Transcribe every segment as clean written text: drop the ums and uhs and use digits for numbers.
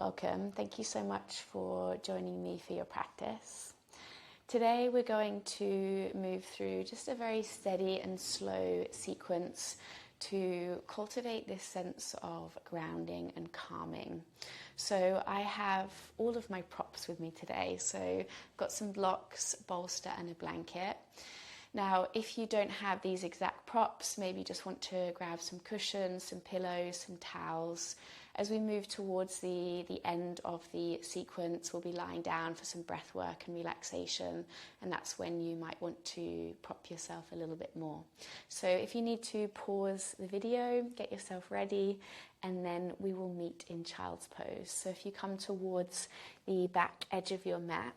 Welcome. Thank you so much for joining me for your practice. Today we're going to move through just a very steady and slow sequence to cultivate this sense of grounding and calming. So I have all of my props with me today. So I've got some blocks, bolster and a blanket. Now, if you don't have these exact props, maybe just want to grab some cushions, some pillows, some towels. As we move towards the end of the sequence, we'll be lying down for some breath work and relaxation, and that's when you might want to prop yourself a little bit more. So if you need to pause the video, get yourself ready, and then we will meet in child's pose. So if you come towards the back edge of your mat,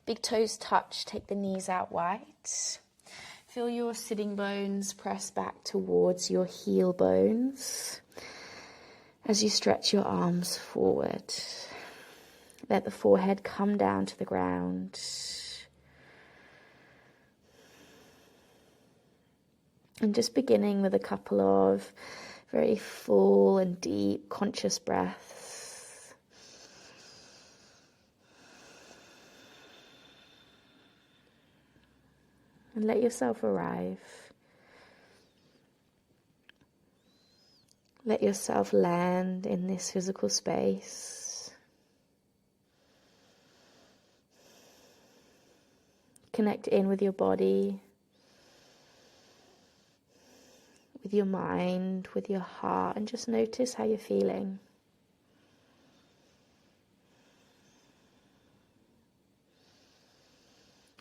big toes touch, take the knees out wide. Feel your sitting bones press back towards your heel bones as you stretch your arms forward. Let the forehead come down to the ground. And just beginning with a couple of very full and deep conscious breaths. And let yourself arrive. Let yourself land in this physical space. Connect in with your body, with your mind, with your heart, and just notice how you're feeling.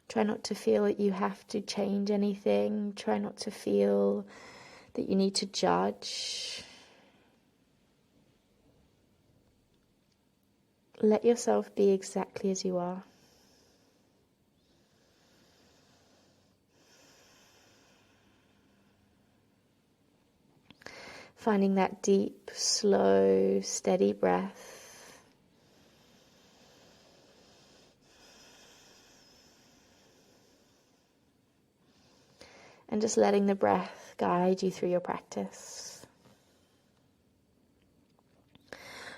Try not to feel that you have to change anything. Try not to feel that you need to judge. Let yourself be exactly as you are. Finding that deep, slow, steady breath. And just letting the breath guide you through your practice.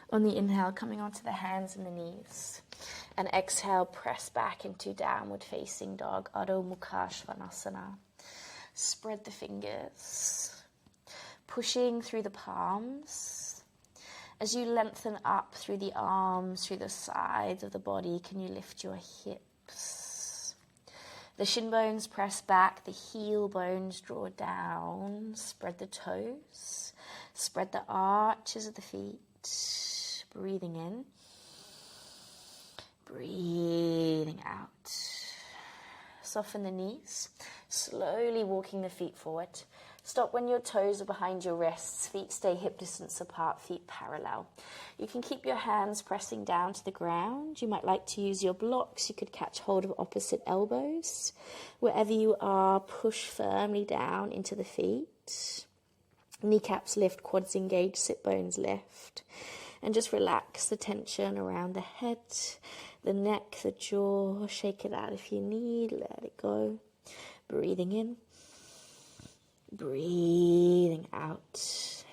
On the inhale, coming onto the hands and the knees. And exhale, press back into downward facing dog, Adho Mukha Svanasana. Spread the fingers. Pushing through the palms. As you lengthen up through the arms, through the sides of the body, can you lift your hips? The shin bones press back, the heel bones draw down. Spread the toes. Spread the arches of the feet. Breathing in. Breathing out. Soften the knees. Slowly walking the feet forward. Stop when your toes are behind your wrists. Feet stay hip distance apart, feet parallel. You can keep your hands pressing down to the ground. You might like to use your blocks. You could catch hold of opposite elbows. Wherever you are, push firmly down into the feet. Kneecaps lift, quads engage, sit bones lift. And just relax the tension around the head, the neck, the jaw. Shake it out if you need. Let it go. Breathing in. Breathing out.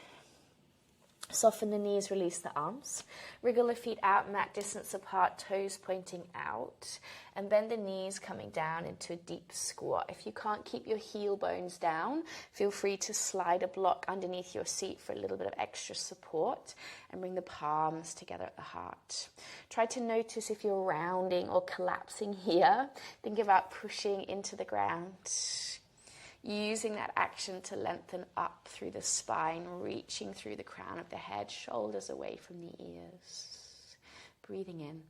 Soften the knees, release the arms. Wriggle the feet out, mat distance apart, toes pointing out. And bend the knees coming down into a deep squat. If you can't keep your heel bones down, feel free to slide a block underneath your seat for a little bit of extra support. And bring the palms together at the heart. Try to notice if you're rounding or collapsing here. Think about pushing into the ground. Using that action to lengthen up through the spine, reaching through the crown of the head, shoulders away from the ears. Breathing in.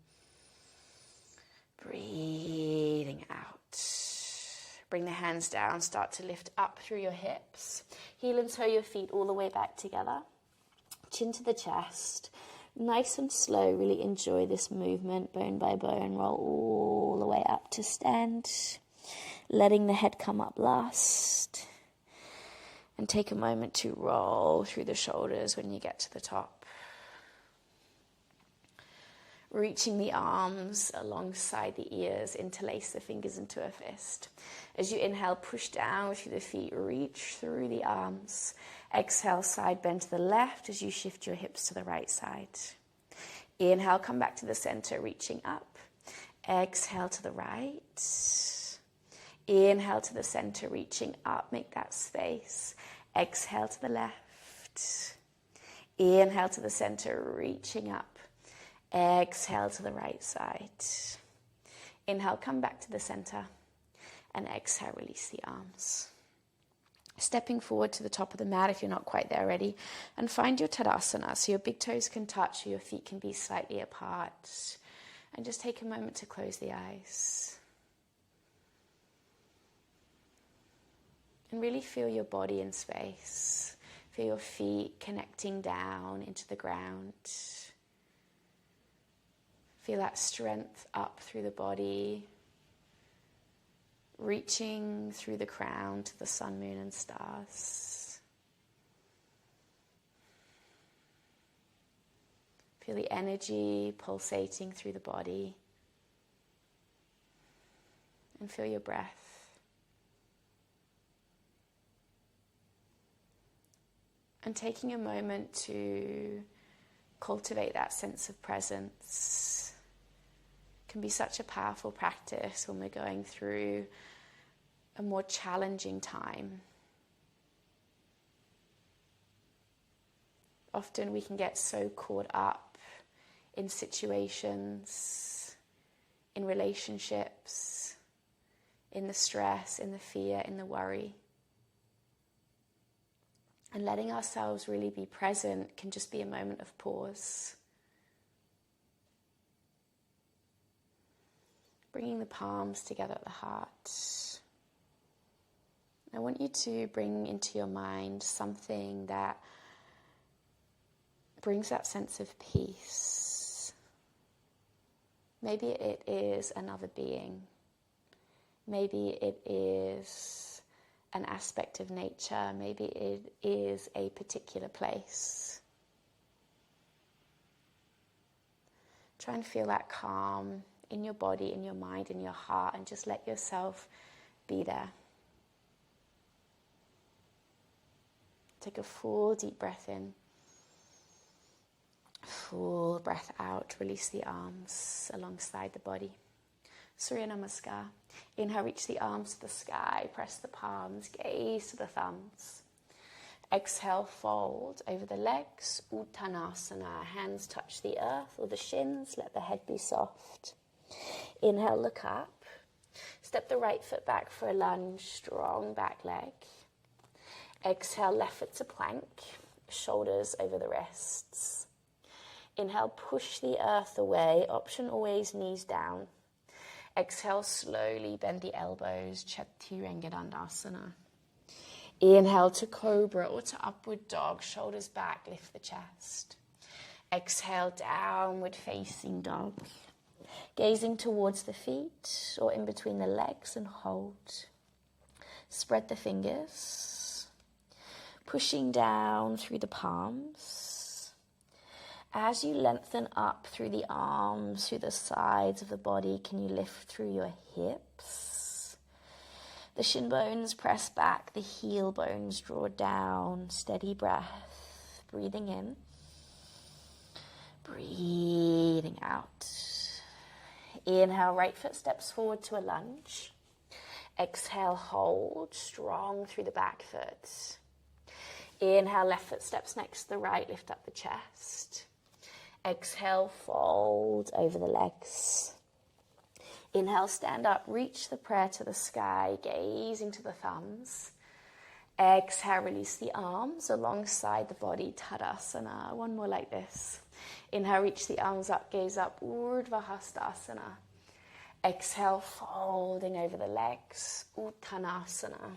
Breathing out. Bring the hands down, start to lift up through your hips. Heel and toe your feet all the way back together. Chin to the chest. Nice and slow, really enjoy this movement, bone by bone, roll all the way up to stand. Letting the head come up last. And take a moment to roll through the shoulders when you get to the top. Reaching the arms alongside the ears, interlace the fingers into a fist. As you inhale, push down through the feet, reach through the arms. Exhale, side bend to the left as you shift your hips to the right side. Inhale, come back to the center, reaching up. Exhale to the right. Inhale to the center, reaching up. Make that space. Exhale to the left. Inhale to the center, reaching up. Exhale to the right side. Inhale, come back to the center. And exhale, release the arms. Stepping forward to the top of the mat if you're not quite there already. And find your Tadasana. So your big toes can touch, or your feet can be slightly apart. And just take a moment to close the eyes. And really feel your body in space. Feel your feet connecting down into the ground. Feel that strength up through the body, reaching through the crown to the sun, moon, and stars. Feel the energy pulsating through the body. And feel your breath. And taking a moment to cultivate that sense of presence can be such a powerful practice when we're going through a more challenging time. Often we can get so caught up in situations, in relationships, in the stress, in the fear, in the worry. And letting ourselves really be present can just be a moment of pause. Bringing the palms together at the heart. I want you to bring into your mind something that brings that sense of peace. Maybe it is another being. Maybe it is an aspect of nature. Maybe it is a particular place. Try and feel that calm in your body, in your mind, in your heart, and just let yourself be there. Take a full deep breath in. Full breath out. Release the arms alongside the body. Surya Namaskar. Inhale, reach the arms to the sky. Press the palms. Gaze to the thumbs. Exhale, fold over the legs. Uttanasana. Hands touch the earth or the shins. Let the head be soft. Inhale, look up. Step the right foot back for a lunge. Strong back leg. Exhale, left foot to plank. Shoulders over the wrists. Inhale, push the earth away. Option always knees down. Exhale, slowly bend the elbows, Chaturanga Dandasana. Inhale to cobra or to upward dog, shoulders back, lift the chest. Exhale, downward facing dog. Gazing towards the feet or in between the legs and hold. Spread the fingers. Pushing down through the palms. As you lengthen up through the arms, through the sides of the body, can you lift through your hips? The shin bones press back, the heel bones draw down. Steady breath. Breathing in. Breathing out. Inhale, right foot steps forward to a lunge. Exhale, hold. Strong through the back foot. Inhale, left foot steps next to the right, lift up the chest. Exhale, fold over the legs. Inhale, stand up, reach the prayer to the sky, gazing to the thumbs. Exhale, release the arms alongside the body, Tadasana. One more like this. Inhale, reach the arms up, gaze up, Urdhva Hastasana. Exhale, folding over the legs, Uttanasana.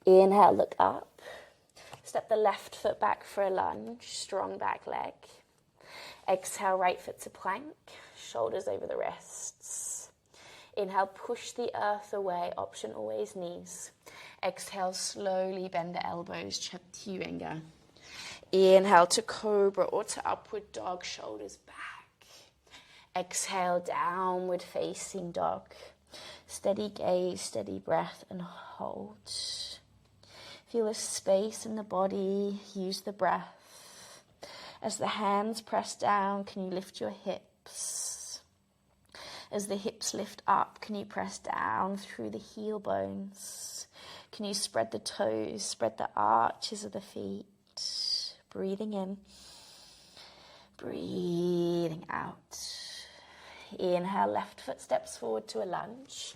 Inhale, look up. Step the left foot back for a lunge, strong back leg. Exhale, right foot to plank, shoulders over the wrists. Inhale, push the earth away, option always knees. Exhale, slowly bend the elbows, Chaturanga. Inhale to cobra or to upward dog, shoulders back. Exhale, downward facing dog. Steady gaze, steady breath, and hold. Feel a space in the body, use the breath. As the hands press down, can you lift your hips? As the hips lift up, can you press down through the heel bones? Can you spread the toes, spread the arches of the feet? Breathing in, breathing out. Inhale, left foot steps forward to a lunge.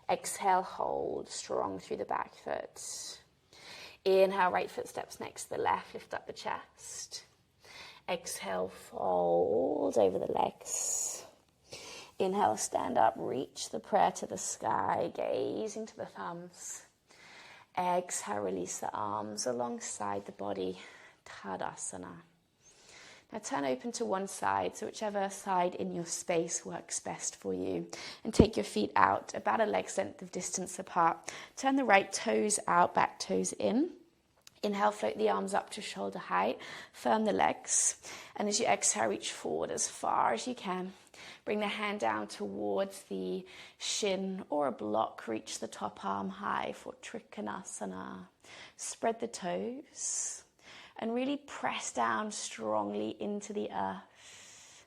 Exhale, hold strong through the back foot. Inhale, right foot steps next to the left, lift up the chest. Exhale, fold over the legs. Inhale, stand up, reach the prayer to the sky, gaze into the thumbs. Exhale, release the arms alongside the body, Tadasana. Now turn open to one side, so whichever side in your space works best for you. And take your feet out about a leg's length of distance apart. Turn the right toes out, back toes in. Inhale, float the arms up to shoulder height. Firm the legs. And as you exhale, reach forward as far as you can. Bring the hand down towards the shin or a block. Reach the top arm high for Trikonasana. Spread the toes. And really press down strongly into the earth.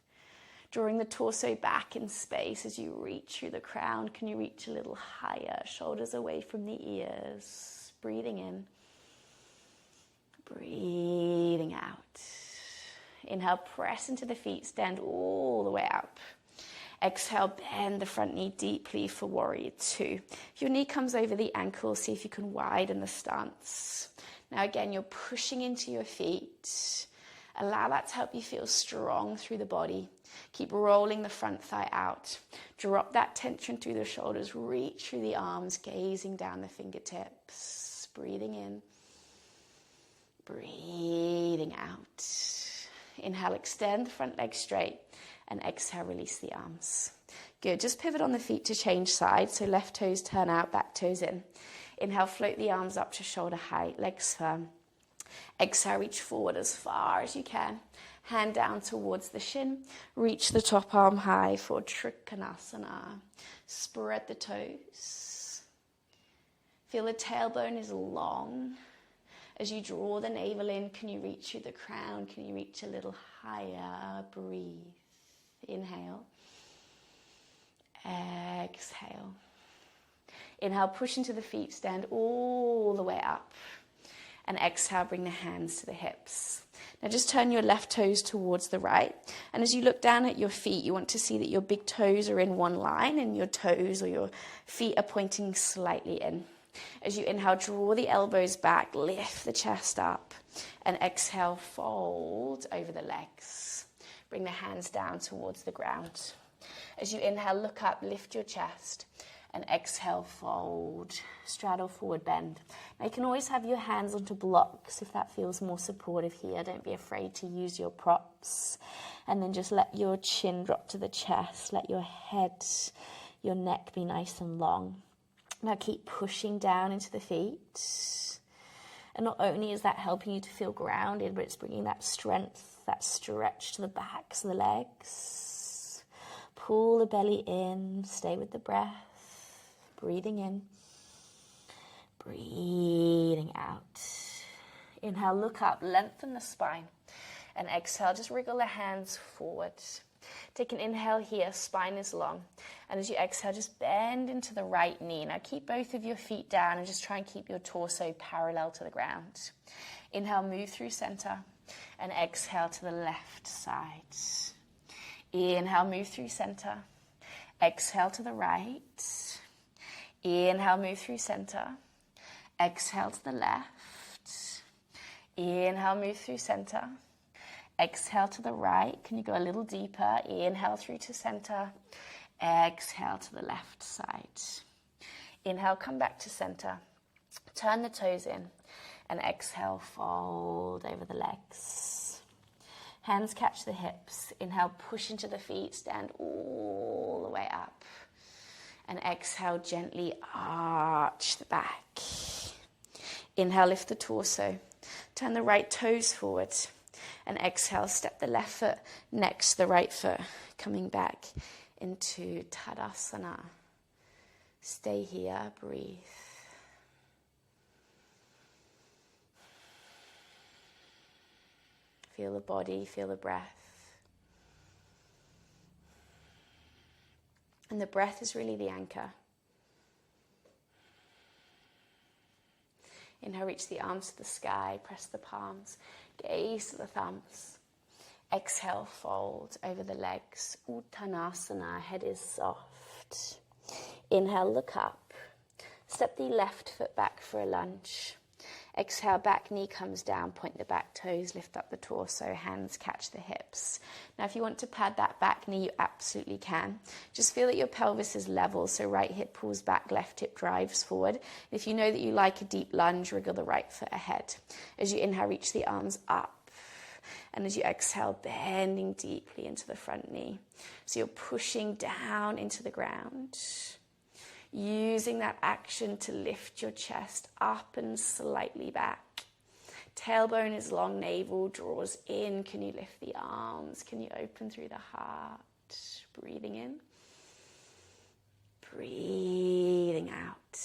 Drawing the torso back in space as you reach through the crown. Can you reach a little higher? Shoulders away from the ears. Breathing in. Breathing out. Inhale, press into the feet. Stand all the way up. Exhale, bend the front knee deeply for warrior two. If your knee comes over the ankle, see if you can widen the stance. Now again, you're pushing into your feet. Allow that to help you feel strong through the body. Keep rolling the front thigh out. Drop that tension through the shoulders. Reach through the arms, gazing down the fingertips. Breathing in. Breathing out. Inhale, extend the front leg straight. And exhale, release the arms. Good. Just pivot on the feet to change sides. So left toes turn out, back toes in. Inhale, float the arms up to shoulder height, legs firm. Exhale, reach forward as far as you can. Hand down towards the shin. Reach the top arm high for Trikonasana. Spread the toes. Feel the tailbone is long. As you draw the navel in, can you reach through the crown? Can you reach a little higher? Breathe. Inhale. Exhale. Inhale, push into the feet, stand all the way up. And exhale, bring the hands to the hips. Now just turn your left toes towards the right. And as you look down at your feet, you want to see that your big toes are in one line and your toes or your feet are pointing slightly in. As you inhale, draw the elbows back, lift the chest up. And exhale, fold over the legs. Bring the hands down towards the ground. As you inhale, look up, lift your chest. And exhale, fold, straddle, forward bend. Now you can always have your hands onto blocks if that feels more supportive here. Don't be afraid to use your props. And then just let your chin drop to the chest. Let your head, your neck be nice and long. Now keep pushing down into the feet. And not only is that helping you to feel grounded, but it's bringing that strength, that stretch to the backs of the legs. Pull the belly in, stay with the breath. Breathing in, breathing out. Inhale, look up, lengthen the spine. And exhale, just wriggle the hands forward. Take an inhale here, spine is long. And as you exhale, just bend into the right knee. Now keep both of your feet down and just try and keep your torso parallel to the ground. Inhale, move through center. And exhale to the left side. Inhale, move through center. Exhale to the right. Inhale, move through center. Exhale to the left. Inhale, move through center. Exhale to the right. Can you go a little deeper? Inhale through to center. Exhale to the left side. Inhale, come back to center. Turn the toes in. And exhale, fold over the legs. Hands catch the hips. Inhale, push into the feet. Stand all the way up. And exhale, gently arch the back. Inhale, lift the torso. Turn the right toes forward. And exhale, step the left foot next to the right foot. Coming back into Tadasana. Stay here, breathe. Feel the body, feel the breath. And the breath is really the anchor. Inhale, reach the arms to the sky, press the palms, gaze to the thumbs. Exhale, fold over the legs. Uttanasana, head is soft. Inhale, look up. Step the left foot back for a lunge. Exhale, back knee comes down, point the back toes, lift up the torso, hands catch the hips. Now, if you want to pad that back knee, you absolutely can. Just feel that your pelvis is level, so right hip pulls back, left hip drives forward. If you know that you like a deep lunge, wriggle the right foot ahead. As you inhale, reach the arms up. And as you exhale, bending deeply into the front knee. So you're pushing down into the ground. Using that action to lift your chest up and slightly back. Tailbone is long, navel draws in. Can you lift the arms? Can you open through the heart? Breathing in. Breathing out.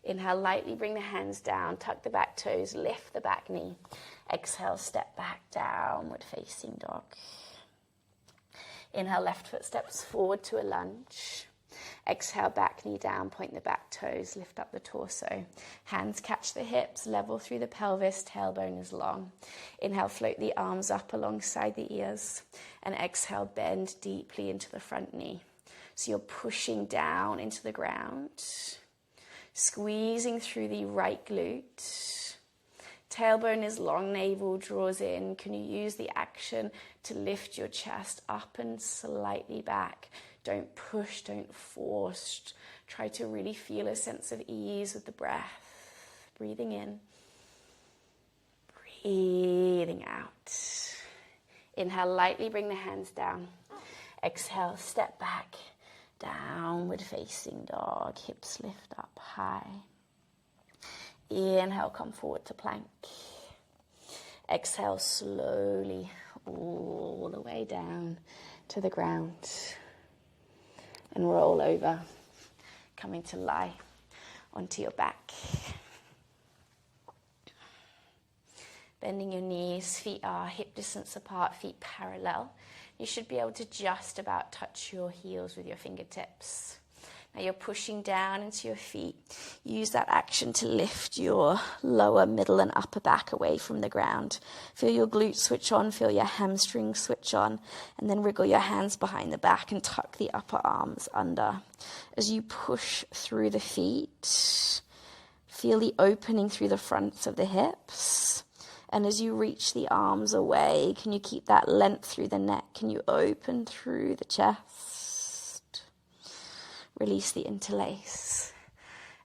Inhale, lightly bring the hands down, tuck the back toes, lift the back knee. Exhale, step back, downward facing dog. Inhale, left foot steps forward to a lunge. Exhale, back knee down, point the back toes, lift up the torso. Hands catch the hips, level through the pelvis, tailbone is long. Inhale, float the arms up alongside the ears. And exhale, bend deeply into the front knee. So you're pushing down into the ground. Squeezing through the right glute. Tailbone is long, navel draws in. Can you use the action to lift your chest up and slightly back? Don't push, don't force. Try to really feel a sense of ease with the breath. Breathing in. Breathing out. Inhale, lightly bring the hands down. Exhale, step back. Downward facing dog. Hips lift up high. Inhale, come forward to plank. Exhale, slowly all the way down to the ground. And roll over, coming to lie onto your back. Bending your knees, feet are hip distance apart, feet parallel. You should be able to just about touch your heels with your fingertips. Now you're pushing down into your feet. Use that action to lift your lower, middle, and upper back away from the ground. Feel your glutes switch on, feel your hamstrings switch on, and then wriggle your hands behind the back and tuck the upper arms under. As you push through the feet, feel the opening through the fronts of the hips. And as you reach the arms away, can you keep that length through the neck? Can you open through the chest? Release the interlace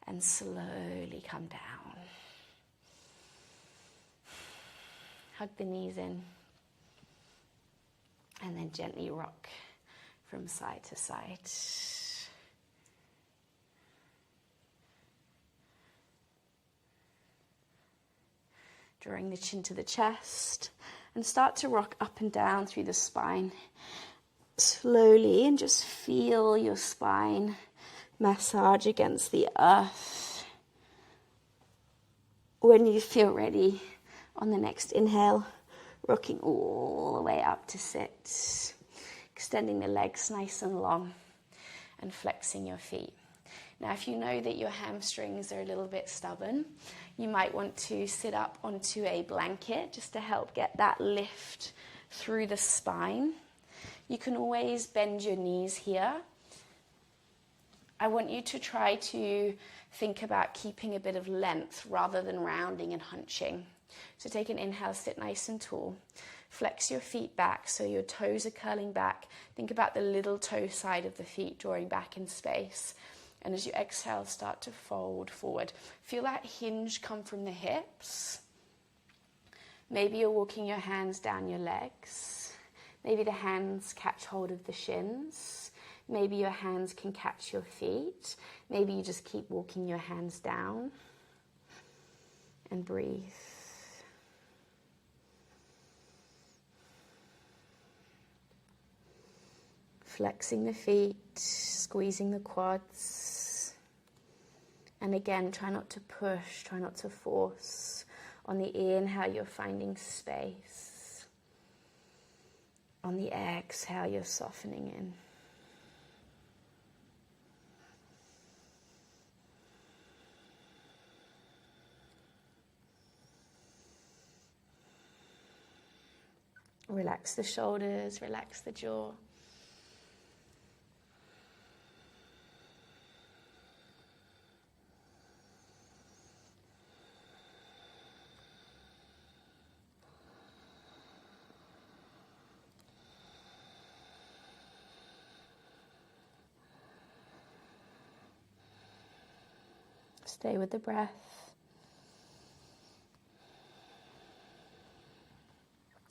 and slowly come down. Hug the knees in and then gently rock from side to side. Drawing the chin to the chest and start to rock up and down through the spine. Slowly, and just feel your spine massage against the earth. When you feel ready, on the next inhale, rocking all the way up to sit. Extending the legs nice and long and flexing your feet. Now, if you know that your hamstrings are a little bit stubborn, you might want to sit up onto a blanket just to help get that lift through the spine. You can always bend your knees here. I want you to try to think about keeping a bit of length rather than rounding and hunching. So take an inhale, sit nice and tall. Flex your feet back so your toes are curling back. Think about the little toe side of the feet drawing back in space. And as you exhale, start to fold forward. Feel that hinge come from the hips. Maybe you're walking your hands down your legs. Maybe the hands catch hold of the shins. Maybe your hands can catch your feet. Maybe you just keep walking your hands down. And breathe. Flexing the feet, squeezing the quads. And again, try not to push, try not to force. On the inhale, you're finding space. On the exhale, you're softening in. Relax the shoulders, relax the jaw. Stay with the breath.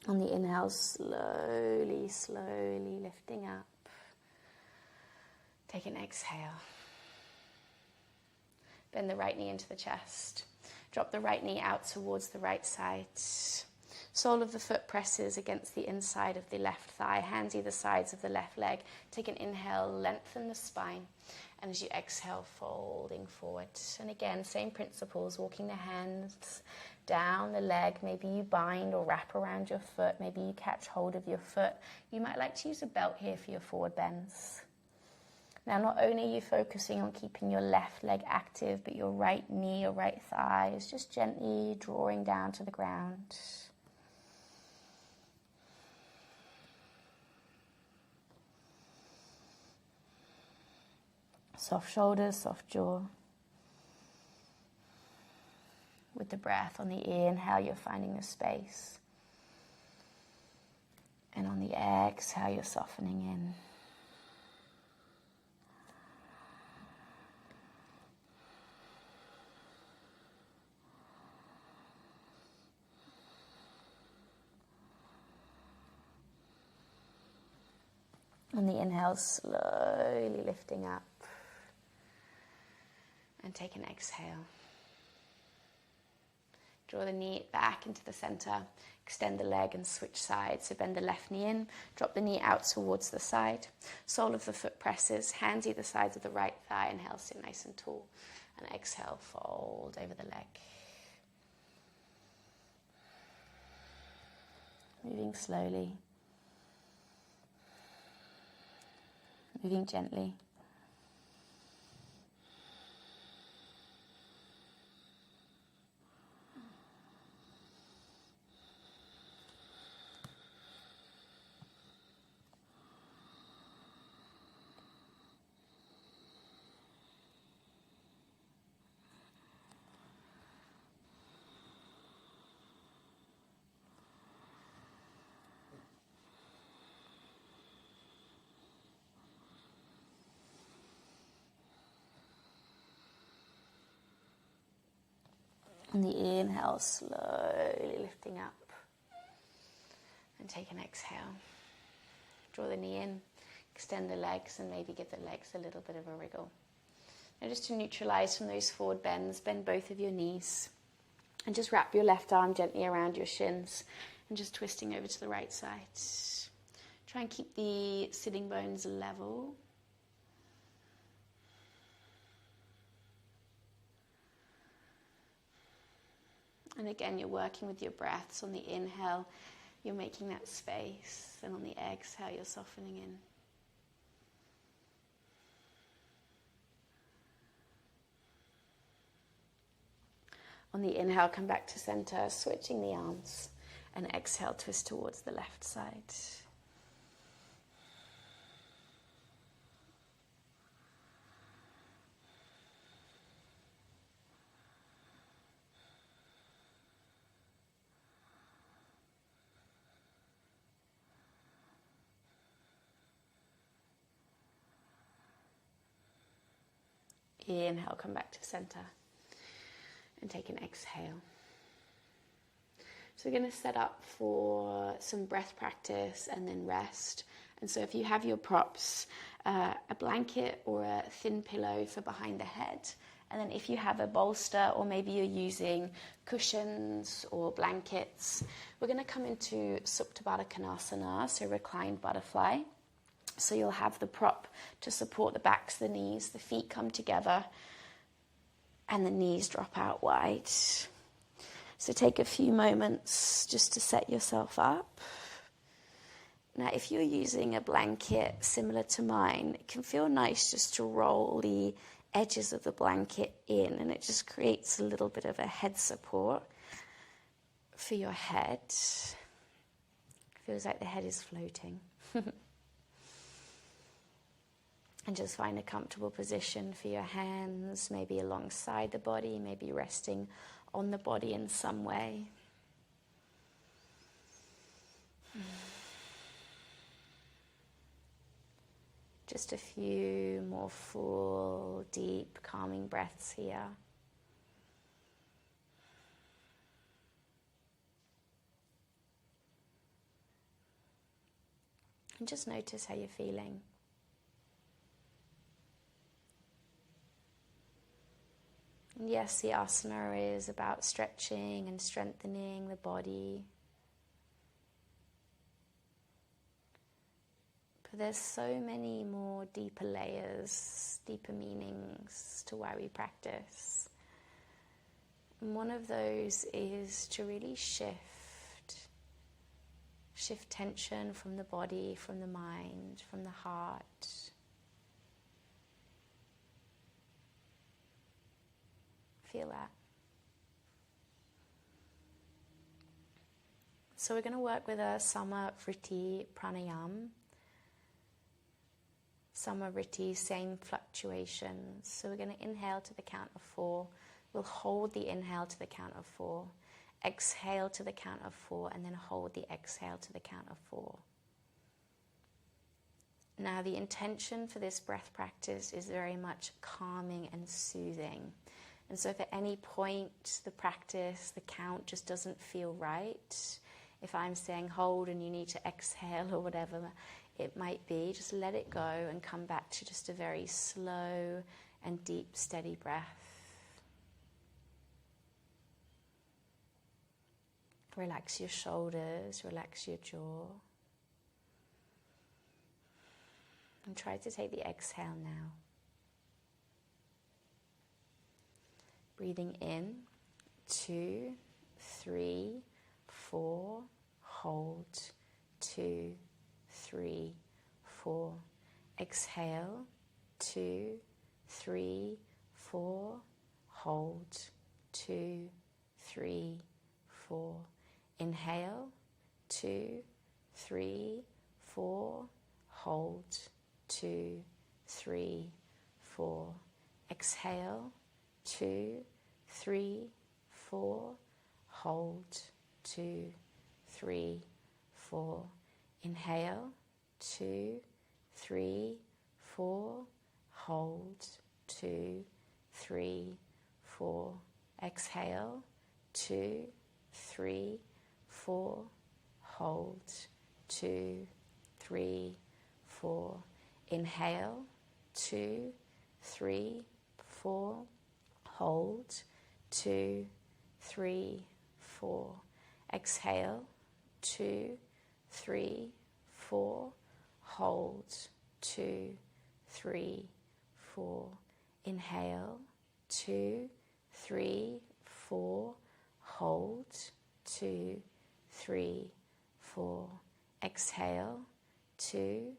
On the inhale, slowly, slowly lifting up. Take an exhale. Bend the right knee into the chest. Drop the right knee out towards the right side. Sole of the foot presses against the inside of the left thigh. Hands either sides of the left leg. Take an inhale, lengthen the spine. And as you exhale, folding forward. And again, same principles, walking the hands down the leg. Maybe you bind or wrap around your foot. Maybe you catch hold of your foot. You might like to use a belt here for your forward bends. Now, not only are you focusing on keeping your left leg active, but your right knee or right thigh is just gently drawing down to the ground. Soft shoulders, soft jaw. With the breath, on the inhale, you're finding the space. And on the exhale, you're softening in. On the inhale, slowly lifting up. And take an exhale. Draw the knee back into the center. Extend the leg and switch sides. So bend the left knee in. Drop the knee out towards the side. Sole of the foot presses. Hands either sides of the right thigh. Inhale, sit nice and tall. And exhale, fold over the leg. Moving slowly. Moving gently. On the inhale, slowly lifting up. And take an exhale. Draw the knee in, extend the legs, and maybe give the legs a little bit of a wriggle. Now just to neutralize from those forward bends, bend both of your knees. And just wrap your left arm gently around your shins. And just twisting over to the right side. Try and keep the sitting bones level. And again, you're working with your breaths. On the inhale, you're making that space. And on the exhale, you're softening in. On the inhale, come back to center, switching the arms. And exhale, twist towards the left side. Inhale, come back to center. And take an exhale. So we're going to set up for some breath practice and then rest. And so if you have your props, a blanket or a thin pillow for behind the head. And then if you have a bolster or maybe you're using cushions or blankets, we're going to come into Supta Baddha Konasana, so reclined butterfly. So you'll have the prop to support the backs, the knees, the feet come together, and the knees drop out wide. So take a few moments just to set yourself up. Now, if you're using a blanket similar to mine, it can feel nice just to roll the edges of the blanket in, and it just creates a little bit of a head support for your head. Feels like the head is floating. And just find a comfortable position for your hands, maybe alongside the body, maybe resting on the body in some way. Just a few more full, deep, calming breaths here. And just notice how you're feeling. And yes, the asana is about stretching and strengthening the body. But there's so many more deeper layers, deeper meanings to why we practice. And one of those is to really shift tension from the body, from the mind, from the heart. Feel that. So we're going to work with a Samavriti pranayam. Samavriti, same fluctuations. So we're going to inhale to the count of 4. We'll hold the inhale to the count of 4. Exhale to the count of 4, and then hold the exhale to the count of 4. Now, the intention for this breath practice is very much calming and soothing. And so if at any point the practice, the count just doesn't feel right, if I'm saying hold and you need to exhale or whatever it might be, just let it go and come back to just a very slow and deep, steady breath. Relax your shoulders, relax your jaw. And try to take the exhale now. Breathing in, 2, 3, 4, hold, 2, 3, 4. Exhale, 2, 3, 4, hold, 2, 3, 4. Inhale, 2, 3, 4, hold, 2, 3, 4. Exhale, 2, 3, 4, hold, 2, 3, 4. Inhale, 2, 3, 4, hold, 2, 3, 4. Exhale, 2, 3, 4, hold, 2, 3, 4. Inhale, 2, 3, 4, hold, 2, 3, 4. Exhale, 2, 3, 4, hold, 2, 3, 4. Inhale, 2, 3, 4, hold, 2, 3, 4. Exhale, 2,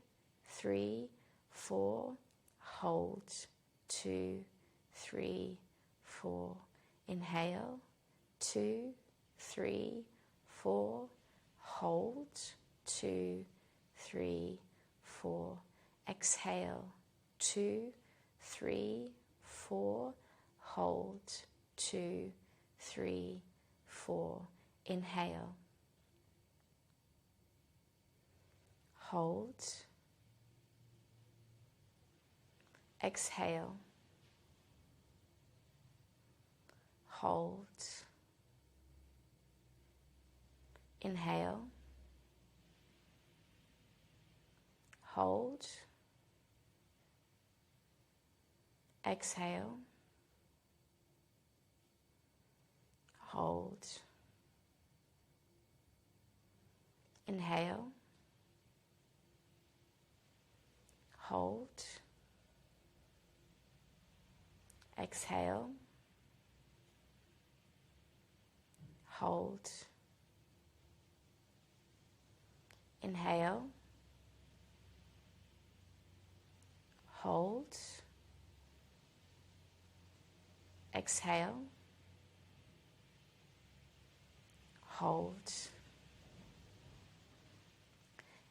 3, 4, hold, 2, 3, 4. Inhale, 2, 3, 4, hold, 2, 3, 4. Exhale, 2, 3, 4, hold, 2, 3, 4. Inhale, hold, exhale, hold, inhale, hold, exhale, hold, inhale, hold, exhale, hold, inhale, hold, exhale, hold,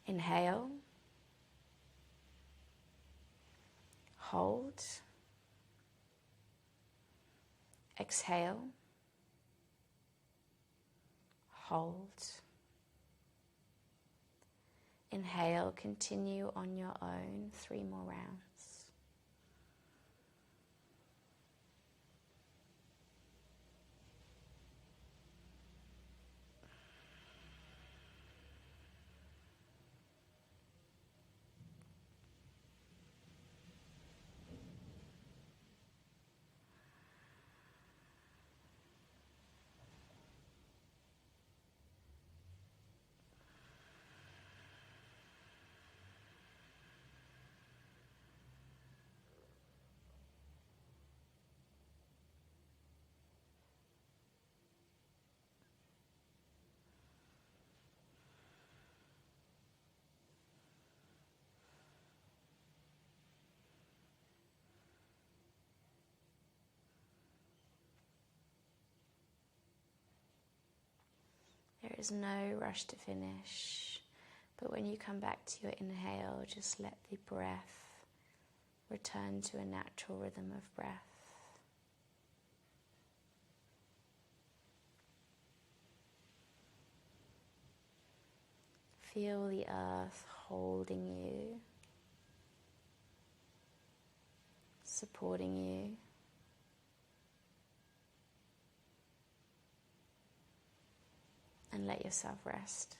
inhale, hold, exhale, hold, inhale, continue on your own, 3 more rounds. There is no rush to finish, but when you come back to your inhale, just let the breath return to a natural rhythm of breath. Feel the earth holding you, supporting you. And let yourself rest.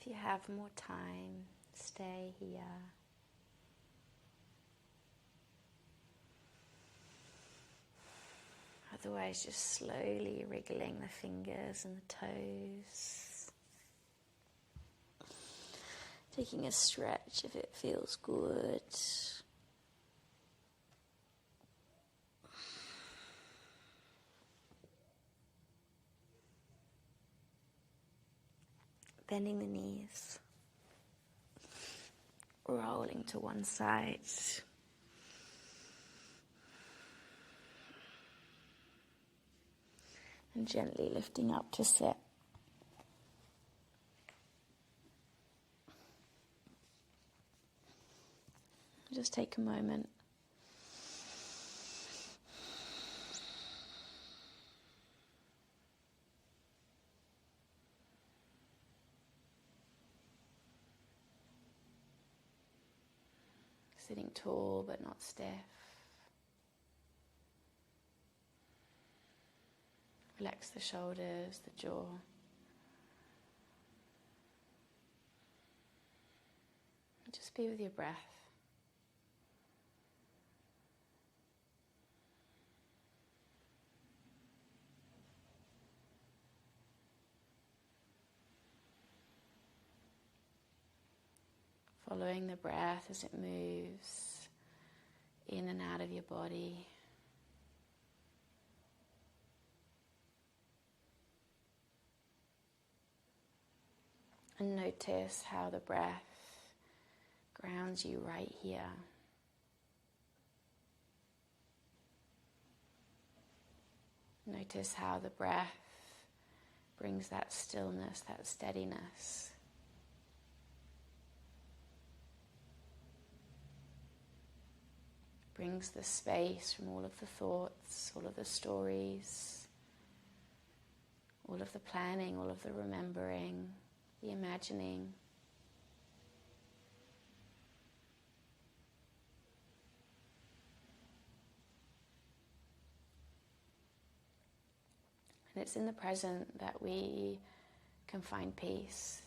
If you have more time, stay here. Otherwise, just slowly wriggling the fingers and the toes. Taking a stretch if it feels good. Bending the knees. Rolling to one side. And gently lifting up to sit. Just take a moment. Sitting tall but not stiff. Relax the shoulders, the jaw. Just be with your breath. Following the breath as it moves in and out of your body. And notice how the breath grounds you right here. Notice how the breath brings that stillness, that steadiness. Brings the space from all of the thoughts, all of the stories, all of the planning, all of the remembering, the imagining. And it's in the present that we can find peace.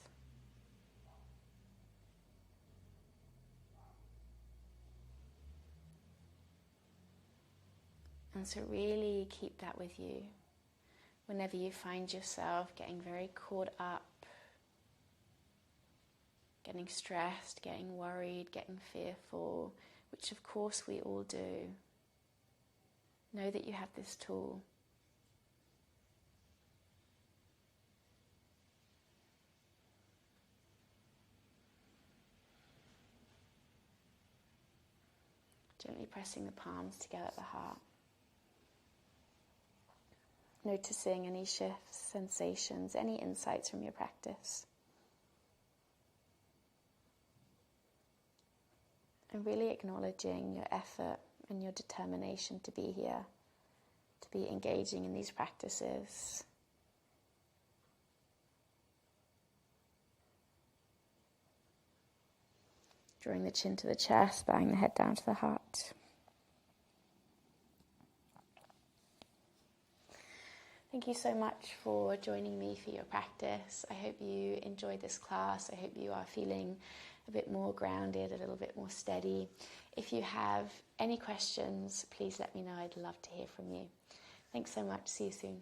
And so really keep that with you. Whenever you find yourself getting very caught up, getting stressed, getting worried, getting fearful, which of course we all do, know that you have this tool. Gently pressing the palms together at the heart. Noticing any shifts, sensations, any insights from your practice. And really acknowledging your effort and your determination to be here, to be engaging in these practices. Drawing the chin to the chest, bowing the head down to the heart. Thank you so much for joining me for your practice. I hope you enjoyed this class. I hope you are feeling a bit more grounded, a little bit more steady. If you have any questions, please let me know. I'd love to hear from you. Thanks so much. See you soon.